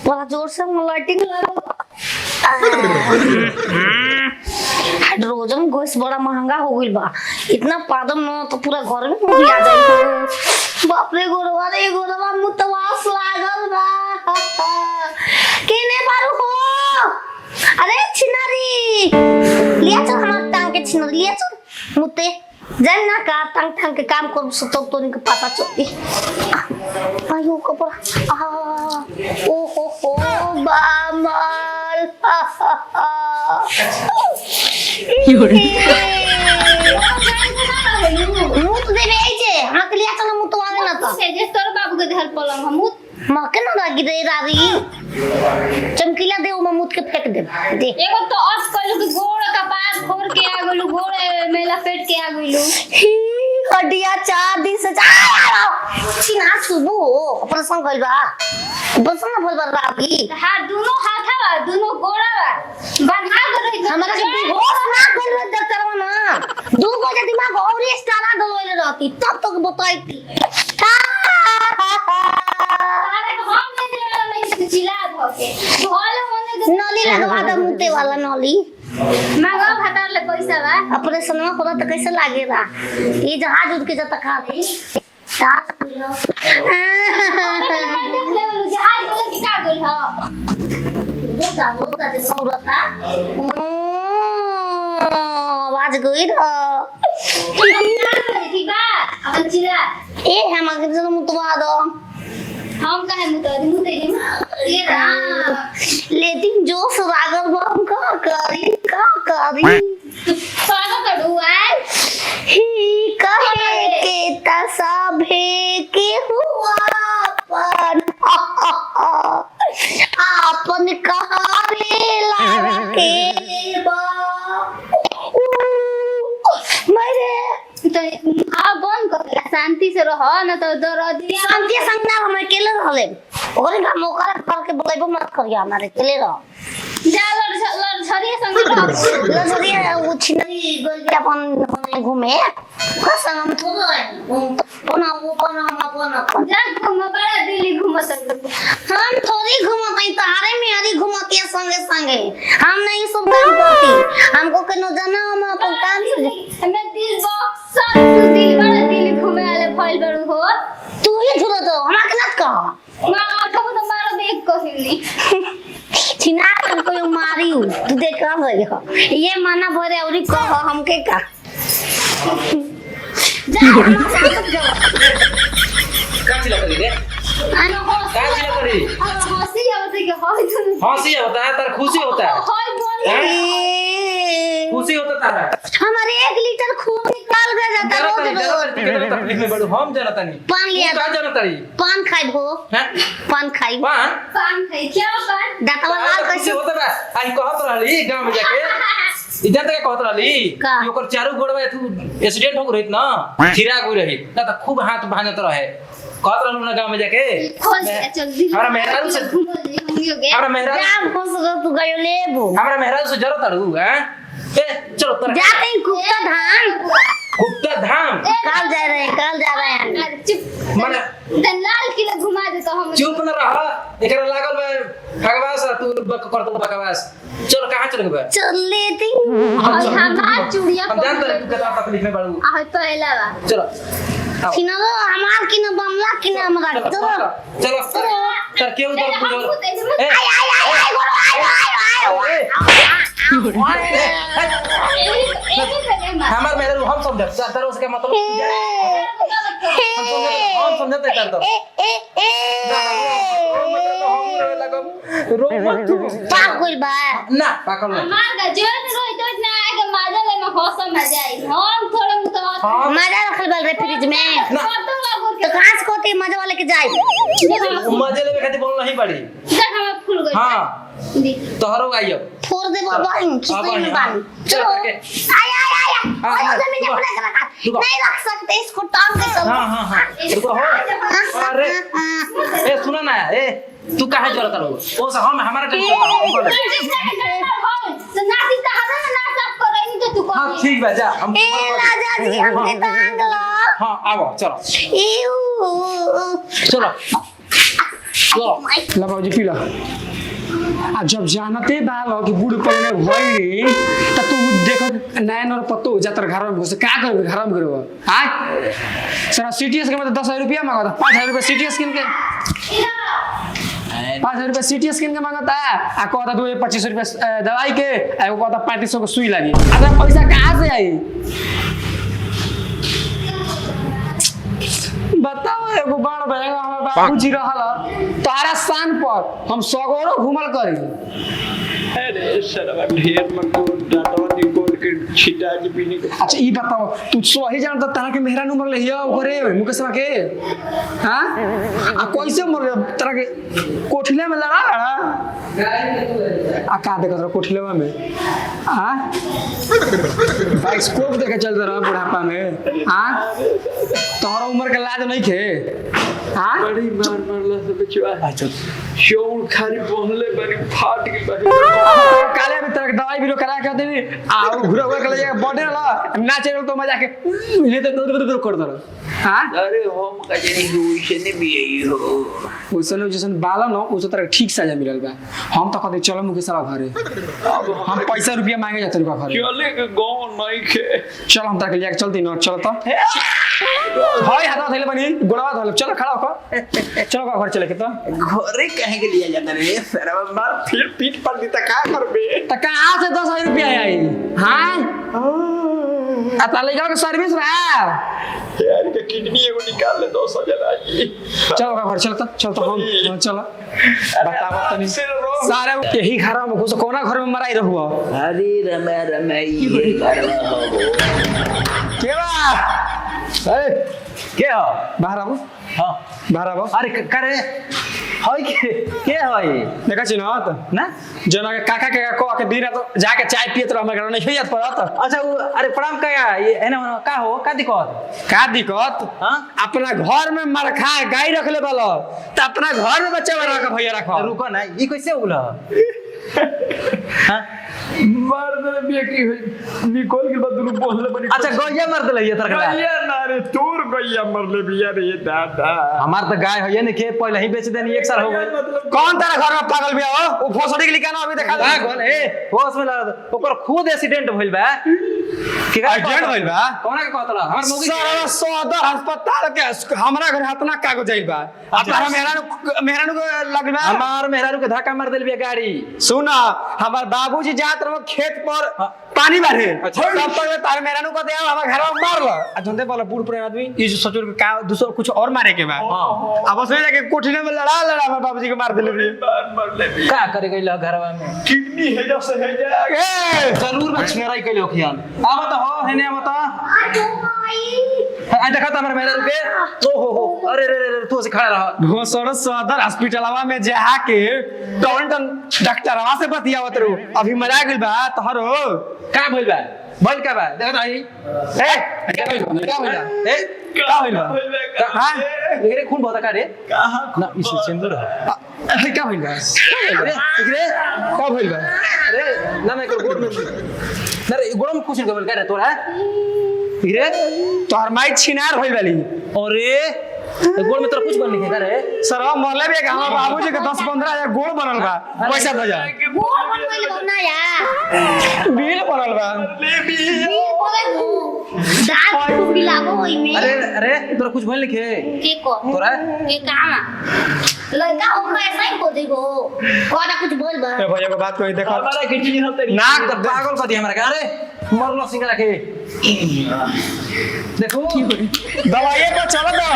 बड़ा जोर से लाइटिंग हाइड्रोजन गैस बड़ा महंगा हो गइल बा। इतना पादम न तो पूरा घर में मुंह आ जाई। बाप रे गोरवा मुतवास लागल बा। केने बारू हो? अरे छिनारी लिया चल हमार टांग के छिनारी लिया चल मुते जान ना का टांग के काम कर सतो तो इनके पता चलती। आयो कपड़ा ओ हो बामल मुत देवे जे हमरा के लिया चल मुत आवे ना तो से जे तोर बाबू के धर पलंग हम मुत माके ना लागी रे रारी चमकीला दे ओ मुत के फेंक दे दे एगो तो अस कलू के गोड़ का पार फोड़ के आ गलू गोड़ में लपेट के आ गइलू हड्डिया 4 दिन से छिना सुबो ऑपरेशन कइल बा ऑपरेशन भइल बा राती हाथ दोनों हाथवा दोनों गोड़वा बंधा कर रही हमरा के बेहोश ना कइल डॉक्टर ना दू को जे दिमाग और स्टारा डलोइले रहती तब तक बताईती नली लगवा दे मुते वाला नली मांगा भातार ले पैसा बा ऑपरेशन में होला त कैसे लागेला ई जहाज उड़ के जत खा दे साथ देख ले जहाज बोले कि का गइल ह वो का दे सौरता आवाज गई र ठीक बा अपन चिरा ए हम अगर जन मुतवा दो हम काहे मुते ये रा लेकिन जो सुरागर बम का करी स्वागत करू आए ही कहे के तसभे के हुआ आपन कहावे ला के बा मेरे तो आ बंद कर शांति से रह न तो दरदिया शांति संग ना हम अकेले रहले ओकरे का मौका करके बुलाइबो मत करिया हमारे अकेले रह जा लड़ छरिया संग रह लजरिया वो छिनरी गोल के अपन घूमे का संग हम थोड़ो है पना जा घूम बड़ा दिल्ली घूम सकते हम थोड़ी घूमते तारे में हरी घूमती है संगे हम नहीं सब काम करती हमको कनो जाना हम अपन काम से मैं दिल बॉक्स सब दिल बड़ा दिल्ली घूमे वाले फाइल बड़ू हो तू ही झुरो तो हमरा के नत कह मां आठो तो मारो देख कहिली छिना कर कोई मारी तू देख रहा है ये माना भरे औरी कह हमके का जा का चिल्ला करी रे अन हो का चिल्ला करी हंसी आवते के होय हंसी होता है तार खुशी होता है होय बोल खुशी होता तारा हमारे 1 लीटर खून निकाल गया जाता रोज तकलीफ में बड़ू हम जनता नहीं पान लिया का जनता री पान खाई भो हैं पान खाई पान पान खाई क्या पान दातवा लाल कैसे कैसे होता बा आई कहत रहली गांव में जाके इधर तक कहत रहली का? कि ओकर चारू गोड़वा तू एक्सीडेंट हो रहित ना खिरा गई रही ना त खूब हाथ भांजत रहे कहत रहलू ना गांव में जाके खोज चल दिल्ली हमरा मेहरारू से हमरा मेहरारू जा फस तू गयो लेबो हमरा मेहरारू से जरूरत अड़ू हैं ए चलो तोरा जाते ही कुत्ता धान गुप्ता धाम कल जा रहे हैं अरे चुप माने लाल किला घुमा दे तो हम चुप न रह एकरा लागल बा भगवास तू करत बकवास चलो कहां चल गए चल लेती और हमार चूड़िया हम जानते हैं तू कितना तकलीफ में बड़ू आ पहला बा चलो आओ किनो हमार किनो बमला किनो हमरा चलो चलो सर के उधर पूजो ए हमार मेरे हम समझ तारो उसका मतलब हम समझते कर दो पागल बा ना पागल ना हमार का जोन रोई तो ना आगे माजा ले में हौसला मजा आई हम थोड़े मुतवा मजा रखल बल रे फ्रिज में तो घास कोते मजा वाले के जाई मजे लेवे खातिर बोल नहीं पड़ी देख हम फूल गई हां तोहरो आइयो फोड़ दे बाबा किसी में बानी चलो करके आया और जमीन में अपना रखा नहीं रख सकते इसको टांग के सब हां हां रुको हो अरे ए सुना ना ए तू काहे जरूरत करो ओ से हम हमारा टेंशन तो नाती का हदा ना सब करे तो तू हां ठीक बा जा हम ए राजा जी हमने टांग लो हां आओ चलो इऊ चलो ला बाबूजी पी ला आ जब जानते बाल कि बूढ़ पड़ने भई त तू देख नया नया पत्तो हो जातर घर में घुस का करबे घर में करबो हां सर सीटीएस के में 10,000 रुपया मांगा था 5,000 रुपया सीटीएस किन के 5,000 रुपया सीटीएस किन के मांगता आ कहता 25 रुपया दवाई के आ को कहता 3500 को सुई लगी अगर पैसा कहां से आई बताओ एगो बड़ भैया हमर बाबूजी रहल तारा स्थान पर हम सगोरो घुमल करी अरे सरवा ढेर मको डाटवा निकोल के छिटा के पीने के अच्छा ई बताओ तू सही जानता तारा के मेहरा नंबर ले हिया ओकरे मुकेशवा के हां आ कैसे मर तारा के कोठिला में लड़ा आ का देखत रह कोठिलवा में हां बाइक स्कोप देखे चल रहा बुढ़ापा में हां तोहरा उम्र के लाज नहीं खे हां बड़ी मार मारला से बचवा अच्छा शोल खाली बोलले बड़ी फाट के बड़ी काले में तरह दवाई भी करा के देनी आ घुरा हुआ के ले बॉडी ना नाचे तो मजा के ले तो कर दो हां अरे हम कजनी हुई ने भी यही हो ओसन जैसन बाला न ओस तरह ठीक सजा मिलल बा हम तो कहते चलो मुकेशवा घरे हम पैसा रुपया मांगे जाते रुपया घरे चले के गांव नहीं के चल हम तक लेके चलती न चल तो हाय हाथ धइले बनी गोड़वा धइले चलो खड़ा हो चलो घर चले के तो घरे कहे के लिया जाता रे सरवा मार फिर पीठ पर दी त का करबे त कहां से 10,000 रुपया आई हां आ ताले जाओ के सर्विस बा यार के किडनी एगो निकाल ले 200 आई चलो घर चल तो हम चलो बताओ तनी सारे यही घर में घुस कोना घर में मराई रहू अरे रमा ये घरवा हो के बा ए के हो बाहर आओ हां बाहर आओ अरे करे होय के होय देखा छी ना त ना जना के काका के को के दिन तो जाके चाय पियत रह हमरा नहीं याद पड़त अच्छा वो अरे प्रणाम काका ये है ना का हो का दिक्कत का दिक्कत हां अपना घर में मरखा गाय रख ले वाला त अपना घर में बच्चा बना के भैया रखो रुको ना ई कैसे उगला हां मार दे बेटी निकोल के बाद दुनु बोलले बनी अच्छा गैया मार देले ये तरकला गैया ना रे तोर गैया मरले बिया रे दादा हमार तो गाय होय ने के पहले ही बेच देनी 1 साल हो गए मतलब कौन तेरा घर में पागल बिया हो वो भोसड़ी के लिखा ना अभी देखा पागल ए होश में लगा ओकर खुद एक्सीडेंट भइल बा के का एक्सीडेंट भइल बा कोना के कहतला हमर मौगी सारा सदर अस्पताल के हमरा घर हतना कागज जाइल बा अपना मेहरानू को लगबा हमार मेहरारू के धक्का मार देल बिया गाड़ी सुना हमार बाबूजी जात रहो खेत पर पानी भरे अच्छा। तब तक तार मेहरानू को दे हमार घर में मार ल आ जनते बोला बूढ़ पुराना आदमी ई जो सोचो के का दूसरा कुछ और मारे के बा हां अब उसने जाके कोठिने में लड़ा हमार बाबूजी के मार देले मरले बिया का करे गइल घरवा में किडनी है जैसे है जा ए जरूर बछनेराई कइले ओखियान आ बता हो हेने बता आ देखा त हमर मेहरारू के ओ हो अरे रे रे तू से खड़ा रह घोसड़ सदर हॉस्पिटलवा में जा के टॉन्टन डॉक्टरवा से बतियावत रहो अभी मजा गइल बा तोहरो का भइल बा बोल का बा देखा त ए क्या भइल ए का भइल हां एकरे खून बहुत का रे कहां ना इस सिंदूर है का भइल बा अरे एकरे का भइल बा अरे ना मैं गोड़ में ना रे गोड़ में कुछ नहीं बोल का रे तोरा रे तोहर माई छिनार होइल बाली अरे गोड़ में तोरा कुछ बन नहीं है रे सर मरले भी हमर बाबूजी के 10-15 हजार गोड़ बनल बा पैसा दे जा गोड़ बन गइल बा ना यार बिल बनल बा ले बिया बिल बोले गो दाल को मिलाबो ओइ में अरे अरे तोरा कुछ बोल नहीं है के को तोरा के कहां लड़का हो ऐसा ही को देखो कोना कुछ बोल बा ए भैया को बात कोई देखा हमारा किडनी हम तेरी नाक तो पागल कर दिया हमारा का अरे मरलो सिंगला के देखो दवाई पर चल दो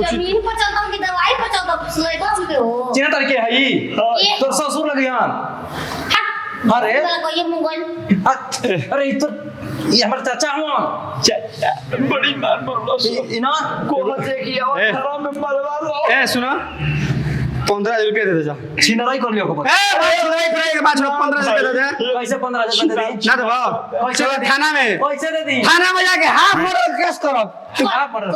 जमीन पर चलता हूं कि दवाई पर चलता हूं लड़का हम के हो चिन्ह तरीके है ई ये तोर ससुर लगे हन अरे को ये मोबाइल अरे ई तो ये हमार चाचा हन बड़ी मार मरलो इना को से कि और ए। खरा में मरवा लो ए सुनो 15,000 रुपया दे दे जा छिनराई कर लियो को ए भाई भाई के पास 15,000 रुपया दे दे कैसे 15,000 दे दी ना दो चलो थाना में पैसे दे दी थाना में जाके हाथ मर्डर केस करब हां पर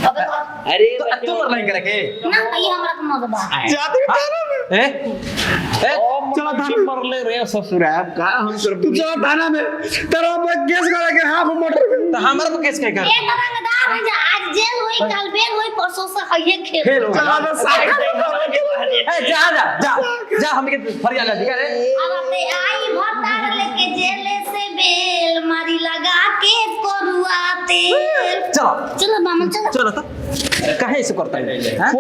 अबे अरे तू मर लाइन करे के ना ये हमरा को मत बा जाते थाना में ए ए चलो थाना में मरले रे ससुरा का हम कर तू चलो थाना में तेरा पे केस करे के हाथ मर्डर तो हमारे पे केस क्या कर ये तरंगदार है आज जेल हुई नहीं कल बेर होई परसों से हइये खेल खेल हो चलो तो साइड ए जा जा जा जा हम के फरियाद ठीक है रे अब ते आई भतार लेके जेले से बेल मारी लगा के करुआ तेल चलो चलो मामा चलो चलो तो काहे ऐसे करता है हैं